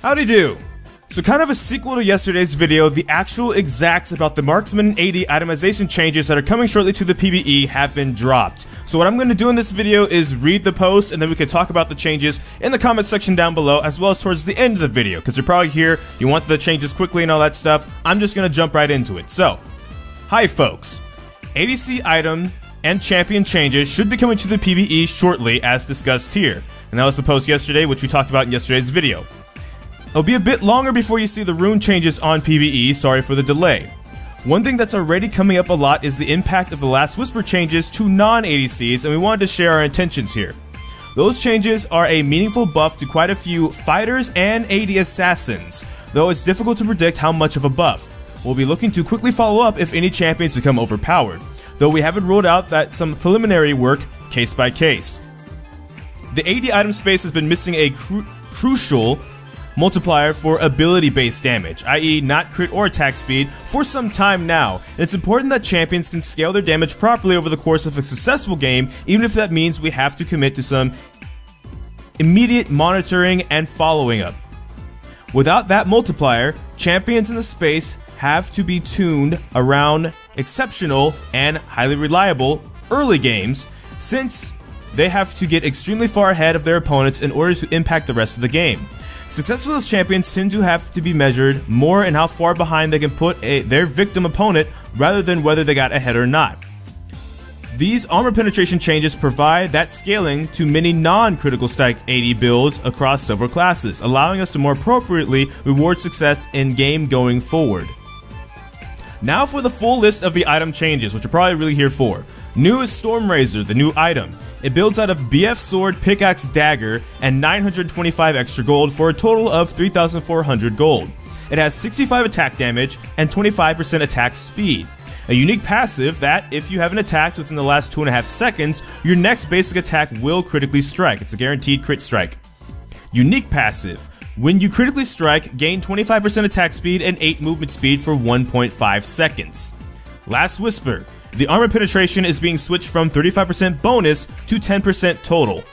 Howdy do! So kind of a sequel to yesterday's video, the actual exacts about the Marksman Item itemization changes that are coming shortly to the PvE have been dropped. So what I'm going to do in this video is read the post, and then we can talk about the changes in the comment section down below, as well as towards the end of the video, because you're probably here, you want the changes quickly and all that stuff. I'm just going to jump right into it. So, hi folks. ADC item and champion changes should be coming to the PvE shortly, as discussed here. And that was the post yesterday, which we talked about in yesterday's video. It'll be a bit longer before you see the rune changes on PvE, sorry for the delay. One thing that's already coming up a lot is the impact of the Last Whisper changes to non-ADCs, and we wanted to share our intentions here. Those changes are a meaningful buff to quite a few fighters and AD assassins, though it's difficult to predict how much of a buff. We'll be looking to quickly follow up if any champions become overpowered, though we haven't ruled out that some preliminary work case by case. The AD item space has been missing a crucial multiplier for ability-based damage, i.e. not crit or attack speed, for some time now. It's important that champions can scale their damage properly over the course of a successful game, even if that means we have to commit to some immediate monitoring and following up. Without that multiplier, champions in the space have to be tuned around exceptional and highly reliable early games, since they have to get extremely far ahead of their opponents in order to impact the rest of the game. Success for those champions tend to have to be measured more in how far behind they can put their victim opponent rather than whether they got ahead or not. These armor penetration changes provide that scaling to many non-critical strike AD builds across several classes, allowing us to more appropriately reward success in game going forward. Now for the full list of the item changes, which you're probably really here for. New is Stormrazor, the new item. It builds out of BF Sword, Pickaxe, Dagger, and 925 extra gold for a total of 3,400 gold. It has 65 attack damage and 25% attack speed. A unique passive that, if you haven't attacked within the last 2.5 seconds, your next basic attack will critically strike. It's a guaranteed crit strike. Unique passive. When you critically strike, gain 25% attack speed and 8 movement speed for 1.5 seconds. Last Whisper. The armor penetration is being switched from 35% bonus to 10% total.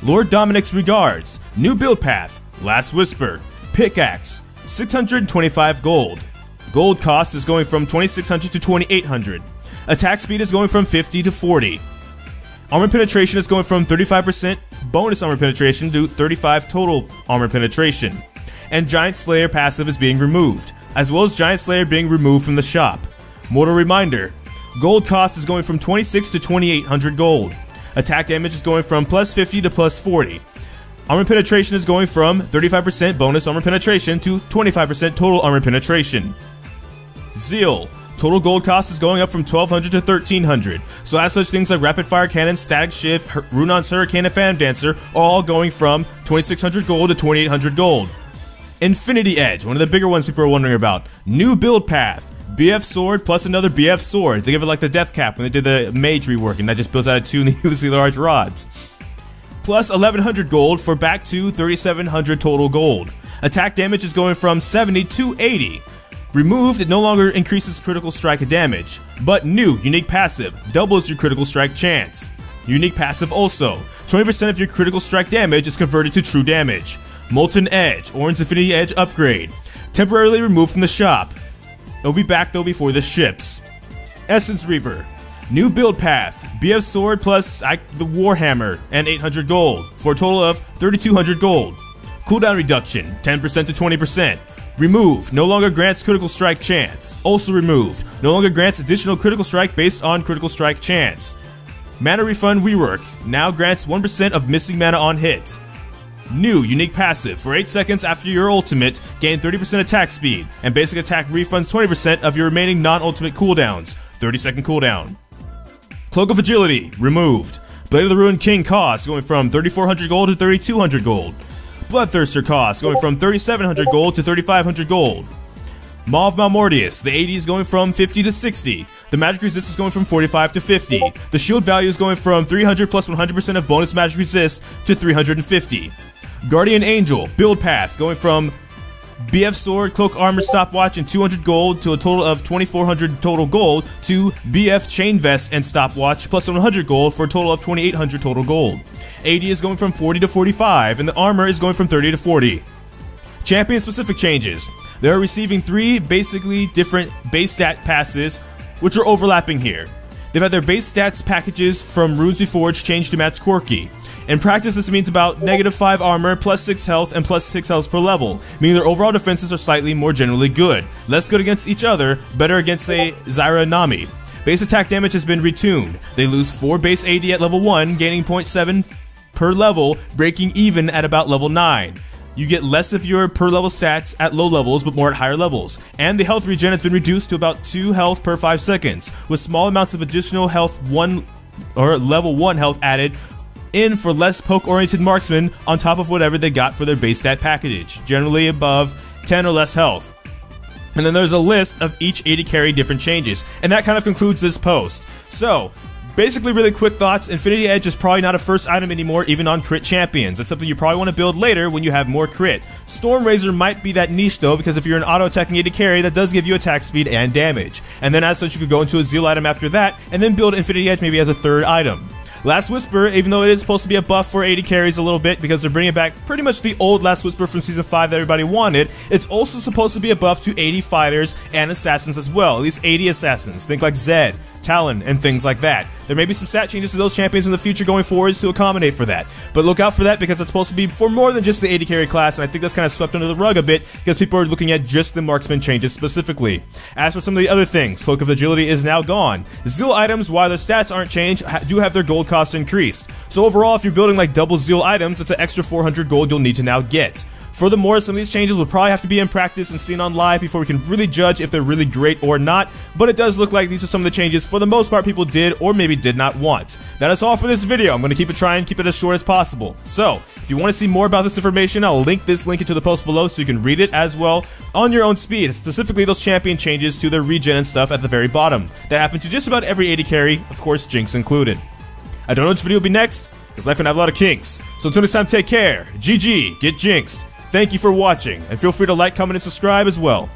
Lord Dominic's regards. New build path. Last Whisper. Pickaxe. 625 gold. Gold cost is going from 2,600 to 2,800. Attack speed is going from 50 to 40. Armor penetration is going from 35% bonus armor penetration to 35 total armor penetration. And Giant Slayer passive is being removed, as well as Giant Slayer being removed from the shop. Mortal reminder. Gold cost is going from 26 to 2,800 gold. Attack damage is going from plus 50 to plus 40. Armor penetration is going from 35% bonus armor penetration to 25% total armor penetration. Zeal. Total gold cost is going up from 1,200 to 1,300. So as such, things like Rapid Fire Cannon, Static Shift, Runon's Hurricane, and Fan Dancer are all going from 2,600 gold to 2,800 gold. Infinity Edge, one of the bigger ones people are wondering about. New build path. BF Sword plus another BF Sword. They give it like the death cap when they did the mage rework, and that just builds out of 2 needlessly large rods. Plus 1,100 gold for back to 3,700 total gold. Attack damage is going from 70 to 80. Removed, it no longer increases critical strike damage. But new, unique passive, doubles your critical strike chance. Unique passive also. 20% of your critical strike damage is converted to true damage. Molten Edge, Orange Infinity Edge upgrade. Temporarily removed from the shop. It'll be back though before the ships. Essence Reaver. New build path. BF Sword plus the Warhammer and 800 gold for a total of 3,200 gold. Cooldown reduction 10% to 20%. Removed. No longer grants critical strike chance. Also removed. No longer grants additional critical strike based on critical strike chance. Mana refund rework. Now grants 1% of missing mana on hit. New unique passive. For 8 seconds after your ultimate, gain 30% attack speed, and basic attack refunds 20% of your remaining non-ultimate cooldowns. 30-second cooldown. Cloak of Agility. Removed. Blade of the Ruined King cost going from 3,400 gold to 3,200 gold. Bloodthirster cost going from 3,700 gold to 3,500 gold. Maw of Malmortius. The AD is going from 50 to 60. The magic resist is going from 45 to 50. The shield value is going from 300 plus 100% of bonus magic resist to 350. Guardian Angel, build path, going from BF Sword, Cloak Armor, Stopwatch, and 200 gold to a total of 2,400 total gold to BF Chain Vest and Stopwatch plus 100 gold for a total of 2,800 total gold. AD is going from 40 to 45, and the armor is going from 30 to 40. Champion-specific changes. They are receiving 3 basically different base stat passes, which are overlapping here. They've had their base stats packages from Runes Reforged changed to match Corki. In practice, this means about -5 armor, +6 health, and +6 health per level, meaning their overall defenses are slightly more generally good. Less good against each other, better against, say, Zyra and Nami. Base attack damage has been retuned. They lose 4 base AD at level 1, gaining 0.7 per level, breaking even at about level 9. You get less of your per level stats at low levels, but more at higher levels. And the health regen has been reduced to about 2 health per 5 seconds, with small amounts of additional health level 1 health added in for less poke-oriented marksmen on top of whatever they got for their base stat package, generally above 10 or less health. And then there's a list of each AD carry different changes, and that kind of concludes this post. So, basically really quick thoughts, Infinity Edge is probably not a first item anymore even on crit champions. It's something you probably want to build later when you have more crit. Stormrazor might be that niche though, because if you're an auto-attacking AD carry, that does give you attack speed and damage. And then as such you could go into a Zeal item after that, and then build Infinity Edge maybe as a 3rd item. Last Whisper, even though it is supposed to be a buff for AD carries a little bit because they're bringing back pretty much the old Last Whisper from Season 5 that everybody wanted, it's also supposed to be a buff to AD fighters and assassins as well, at least AD assassins, think like Zed, Talon, and things like that. There may be some stat changes to those champions in the future going forwards to accommodate for that, but look out for that because it's supposed to be for more than just the AD carry class, and I think that's kind of swept under the rug a bit because people are looking at just the marksman changes specifically. As for some of the other things, Cloak of Agility is now gone. Zeal items, while their stats aren't changed, do have their gold cost increased. So overall, if you're building like double Zeal items, it's an extra 400 gold you'll need to now get. Furthermore, some of these changes will probably have to be in practice and seen on live before we can really judge if they're really great or not, but it does look like these are some of the changes for the most part people did or maybe did not want. That is all for this video. I'm going to try and keep it as short as possible. So, if you want to see more about this information, I'll link this link into the post below so you can read it as well on your own speed, specifically those champion changes to their regen and stuff at the very bottom. That happen to just about every AD carry, of course Jinx included. I don't know which video will be next, because life can have a lot of kinks. So until next time, take care, GG, get jinxed. Thank you for watching, and feel free to like, comment, and subscribe as well.